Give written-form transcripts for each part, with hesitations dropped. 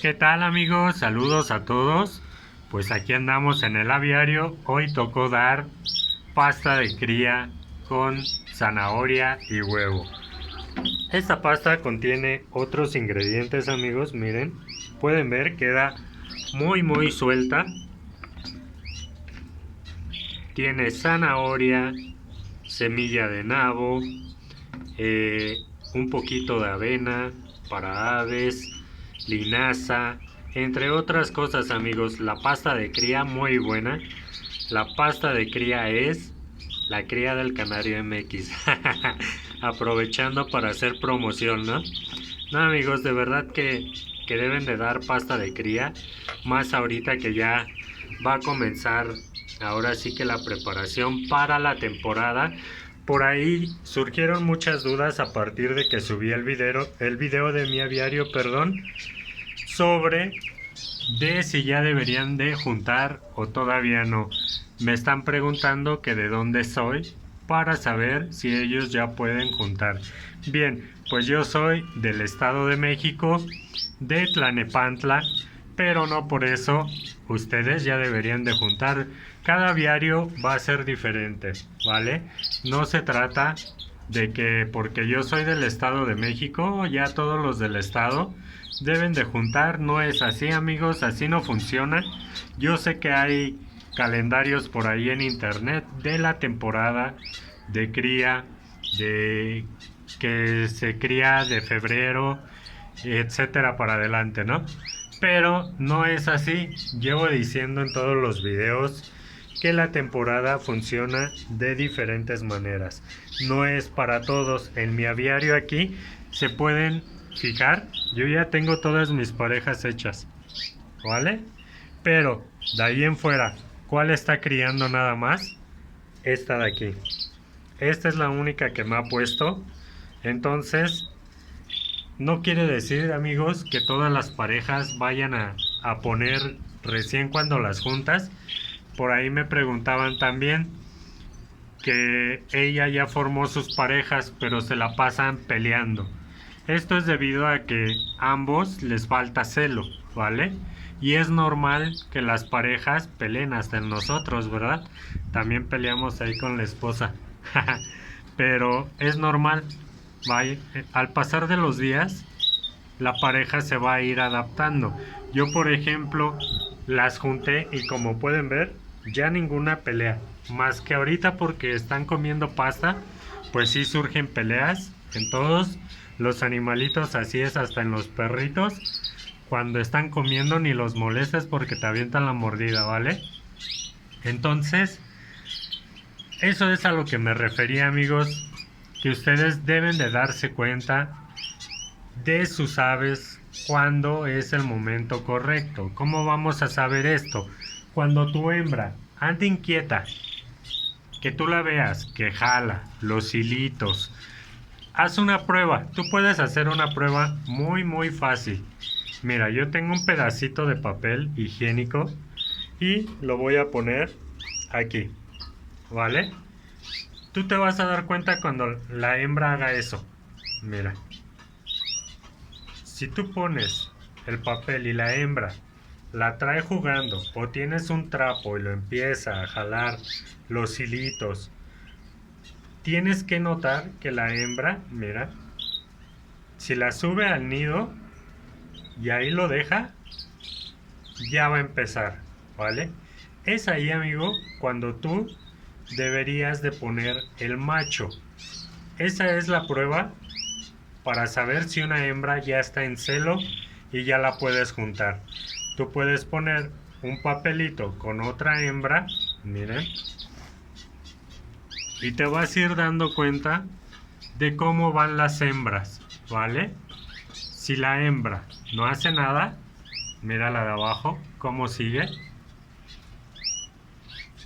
¿Qué tal amigos? Saludos a todos. Pues aquí andamos en el aviario. Hoy tocó dar pasta de cría con zanahoria y huevo. Esta pasta contiene otros ingredientes amigos, miren. Pueden ver, queda muy suelta. Tiene zanahoria, semilla de nabo, un poquito de avena para aves, linaza, entre otras cosas amigos. La pasta de cría muy buena. La pasta de cría es la cría del Canario MX. Aprovechando para hacer promoción, ¿no? No amigos, de verdad que deben de dar pasta de cría. Más ahorita que ya va a comenzar ahora sí que la preparación para la temporada. Por ahí surgieron muchas dudas a partir de que subí el video de mi aviario, perdón, sobre de si ya deberían de juntar o todavía no. Me están preguntando que de dónde soy para saber si ellos ya pueden juntar. Bien, pues yo soy del Estado de México, de Tlanepantla, pero no por eso ustedes ya deberían de juntar. Cada aviario va a ser diferente, ¿vale? No se trata de que porque yo soy del Estado de México, ya todos los del Estado deben de juntar. No es así amigos, así no funciona. Yo sé que hay calendarios por ahí en internet de la temporada de cría, de que se cría de febrero, etcétera para adelante, ¿no? Pero no es así. Llevo diciendo en todos los videos que la temporada funciona de diferentes maneras. No es para todos. En mi aviario aquí se pueden fijar, yo ya tengo todas mis parejas hechas, ¿vale? Pero de ahí en fuera, ¿cuál está criando nada más? Esta de aquí. Esta es la única que me ha puesto. Entonces, no quiere decir, amigos, que todas las parejas vayan a poner recién cuando las juntas. Por ahí me preguntaban también que ella ya formó sus parejas, pero se la pasan peleando. Esto es debido a que ambos les falta celo, ¿vale? Y es normal que las parejas peleen hasta en nosotros, ¿verdad? También peleamos ahí con la esposa. Pero es normal. Vaya, al pasar de los días, la pareja se va a ir adaptando. Yo, por ejemplo, las junté y como pueden ver, ya ninguna pelea. Más que ahorita porque están comiendo pasta, pues sí surgen peleas en todos los animalitos, así es, hasta en los perritos. Cuando están comiendo ni los molestes porque te avientan la mordida, ¿vale? Entonces, eso es a lo que me refería, amigos, que ustedes deben de darse cuenta de sus aves cuando es el momento correcto. ¿Cómo vamos a saber esto? Cuando tu hembra anda inquieta, que tú la veas, que jala los hilitos, haz una prueba. Tú puedes hacer una prueba muy fácil. Mira, yo tengo un pedacito de papel higiénico y lo voy a poner aquí, ¿vale? Tú te vas a dar cuenta cuando la hembra haga eso. Mira, si tú pones el papel y la hembra la trae jugando o tienes un trapo y lo empieza a jalar los hilitos, tienes que notar que la hembra, mira, si la sube al nido y ahí lo deja, ya va a empezar, ¿vale? Es ahí, amigo, cuando tú deberías de poner el macho. Esa es la prueba para saber si una hembra ya está en celo y ya la puedes juntar. Tú puedes poner un papelito con otra hembra, miren, y te vas a ir dando cuenta de cómo van las hembras, ¿vale? Si la hembra no hace nada, mira la de abajo, cómo sigue,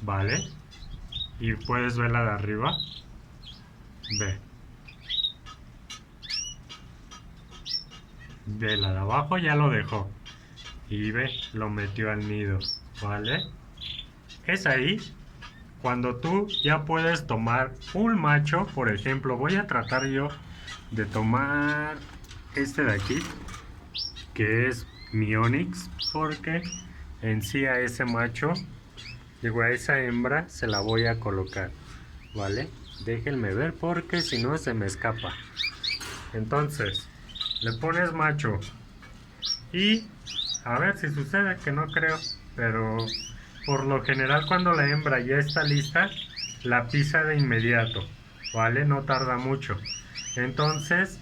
¿vale? Y puedes ver la de arriba, ve. De la de abajo ya lo dejó. Y ve, lo metió al nido, ¿vale? Es ahí cuando tú ya puedes tomar un macho. Por ejemplo, voy a tratar yo de tomar este de aquí, que es mi onix, porque en sí a ese macho, digo a esa hembra, se la voy a colocar, ¿vale? Déjenme ver porque si no se me escapa. Entonces, le pones macho y a ver si sucede, que no creo, pero por lo general cuando la hembra ya está lista, la pisa de inmediato, ¿vale? No tarda mucho. Entonces,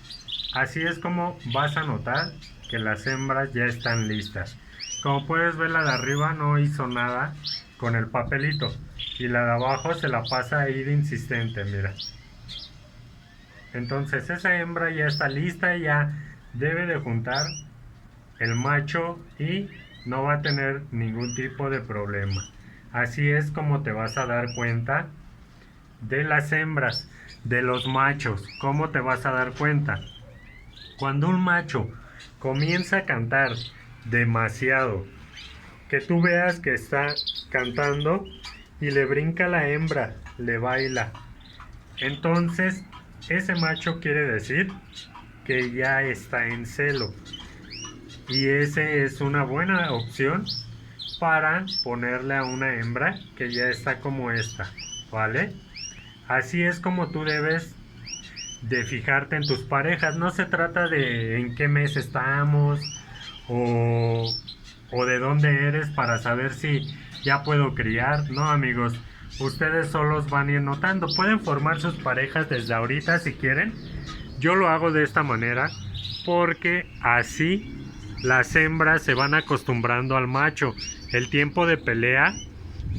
así es como vas a notar que las hembras ya están listas. Como puedes ver, la de arriba no hizo nada con el papelito y la de abajo se la pasa a ir insistente, mira. Entonces esa hembra ya está lista, ya debe de juntar el macho y no va a tener ningún tipo de problema. Así es como te vas a dar cuenta de las hembras, de los machos. ¿Cómo te vas a dar cuenta? Cuando un macho comienza a cantar demasiado, que tú veas que está cantando y le brinca la hembra, le baila, entonces ese macho quiere decir que ya está en celo. Y ese es una buena opción para ponerle a una hembra que ya está como esta, ¿vale? Así es como tú debes de fijarte en tus parejas. No se trata de en qué mes estamos o, o de dónde eres para saber si ya puedo criar. No, amigos, ustedes solos van a ir notando. Pueden formar sus parejas desde ahorita si quieren. Yo lo hago de esta manera porque así las hembras se van acostumbrando al macho. El tiempo de pelea,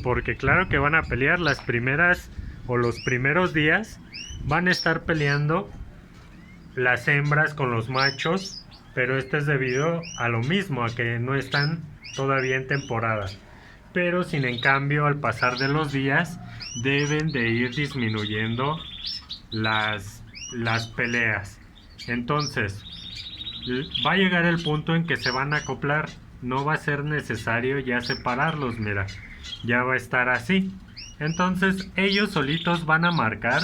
porque claro que van a pelear las primeras o los primeros días, van a estar peleando las hembras con los machos, pero esto es debido a lo mismo, a que no están todavía en temporada. Pero sin en cambio, al pasar de los días, deben de ir disminuyendo las peleas. Entonces, va a llegar el punto en que se van a acoplar. No va a ser necesario ya separarlos, mira, ya va a estar así. Entonces ellos solitos van a marcar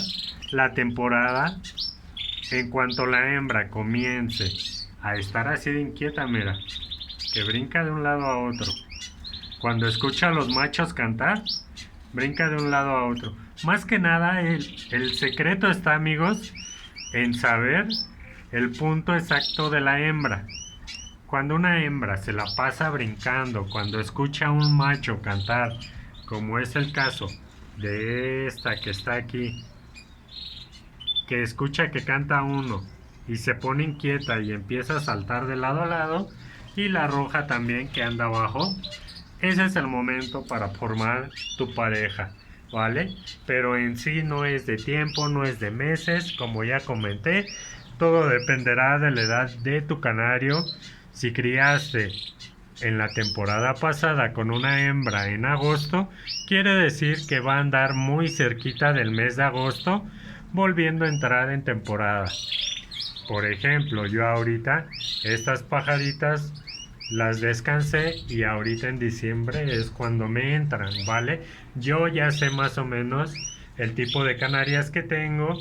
la temporada. En cuanto la hembra comience a estar así de inquieta, mira, que brinca de un lado a otro. Cuando escucha a los machos cantar, brinca de un lado a otro. Más que nada, el secreto está, amigos, en saber el punto exacto de la hembra. Cuando una hembra se la pasa brincando, cuando escucha a un macho cantar, como es el caso de esta que está aquí, que escucha que canta uno y se pone inquieta y empieza a saltar de lado a lado, y la roja también que anda abajo, ese es el momento para formar tu pareja, ¿vale? Pero en sí no es de tiempo, no es de meses, como ya comenté. Todo dependerá de la edad de tu canario. Si criaste en la temporada pasada con una hembra en agosto, quiere decir que va a andar muy cerquita del mes de agosto, volviendo a entrar en temporada. Por ejemplo, yo ahorita estas pajaritas las descansé y ahorita en diciembre es cuando me entran, ¿vale? Yo ya sé más o menos el tipo de canarias que tengo,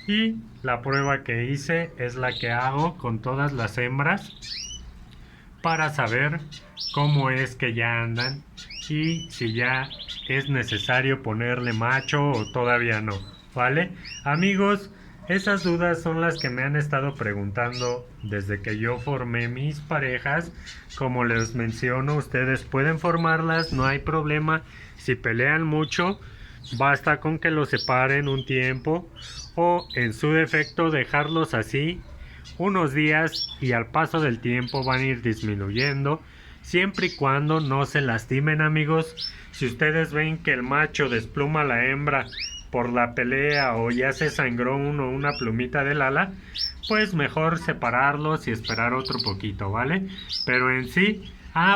y la prueba que hice es la que hago con todas las hembras para saber cómo es que ya andan y si ya es necesario ponerle macho o todavía no, ¿vale? Amigos, esas dudas son las que me han estado preguntando desde que yo formé mis parejas. Como les menciono, ustedes pueden formarlas, no hay problema. Si pelean mucho, basta con que los separen un tiempo, o en su defecto dejarlos así unos días, y al paso del tiempo van a ir disminuyendo, siempre y cuando no se lastimen, amigos. Si ustedes ven que el macho despluma a la hembra por la pelea o ya se sangró una plumita del ala, pues mejor separarlos y esperar otro poquito, ¿vale? Pero en sí,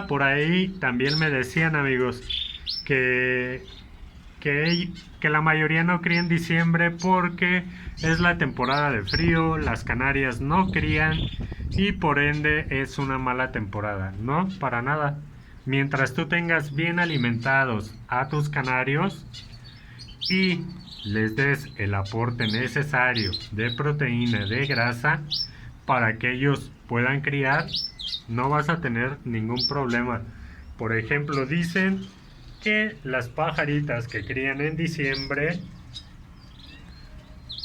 por ahí también me decían, amigos, que la mayoría no cría en diciembre porque es la temporada de frío, las canarias no crían y por ende es una mala temporada. No, para nada. Mientras tú tengas bien alimentados a tus canarios y les des el aporte necesario de proteína, de grasa, para que ellos puedan criar, no vas a tener ningún problema. Por ejemplo, dicen que las pajaritas que crían en diciembre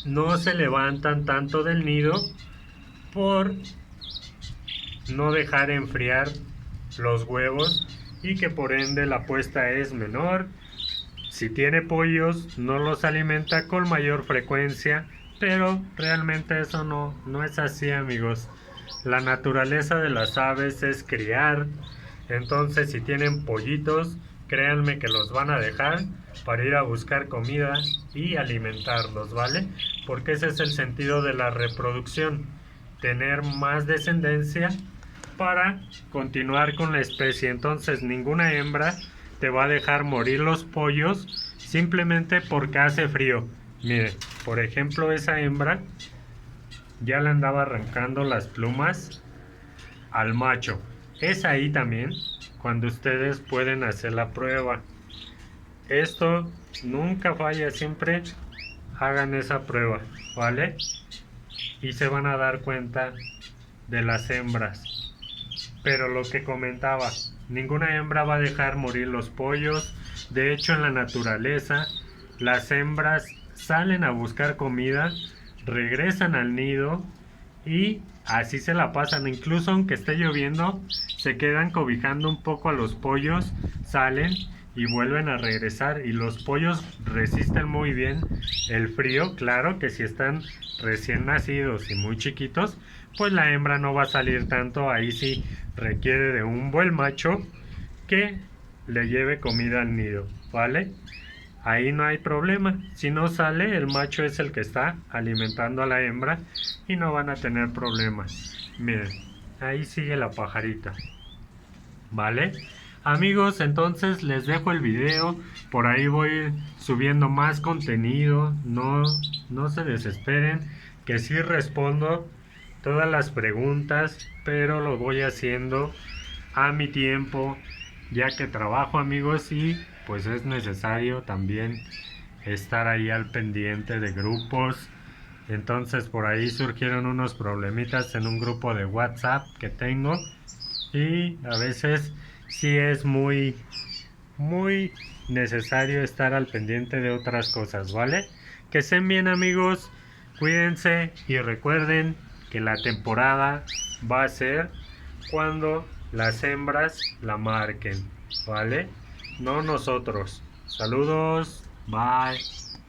no se levantan tanto del nido por no dejar enfriar los huevos y que por ende la puesta es menor. Si tiene pollos, no los alimenta con mayor frecuencia, pero realmente eso no es así, amigos. La naturaleza de las aves es criar, entonces si tienen pollitos, créanme que los van a dejar para ir a buscar comida y alimentarlos, ¿vale? Porque ese es el sentido de la reproducción, tener más descendencia para continuar con la especie. Entonces ninguna hembra te va a dejar morir los pollos simplemente porque hace frío. Mire, por ejemplo, esa hembra ya le andaba arrancando las plumas al macho. Es ahí también cuando ustedes pueden hacer la prueba. Esto nunca falla, siempre hagan esa prueba, ¿vale? Y se van a dar cuenta de las hembras. Pero lo que comentaba, ninguna hembra va a dejar morir los pollos. De hecho, en la naturaleza, las hembras salen a buscar comida, regresan al nido y así se la pasan. Incluso aunque esté lloviendo, se quedan cobijando un poco a los pollos, salen y vuelven a regresar. Y los pollos resisten muy bien el frío. Claro que si están recién nacidos y muy chiquitos, pues la hembra no va a salir tanto. Ahí sí requiere de un buen macho que le lleve comida al nido, ¿vale? Ahí no hay problema. Si no sale, el macho es el que está alimentando a la hembra y no van a tener problemas. Miren, ahí sigue la pajarita, ¿vale? Amigos, entonces les dejo el video. Por ahí voy subiendo más contenido. No se desesperen, que sí respondo todas las preguntas, pero lo voy haciendo a mi tiempo, ya que trabajo, amigos, y pues es necesario también estar ahí al pendiente de grupos. Entonces por ahí surgieron unos problemitas en un grupo de WhatsApp que tengo y a veces sí es muy necesario estar al pendiente de otras cosas, ¿vale? Que estén bien, amigos, cuídense y recuerden que la temporada va a ser cuando las hembras la marquen, ¿vale? No nosotros. Saludos, bye.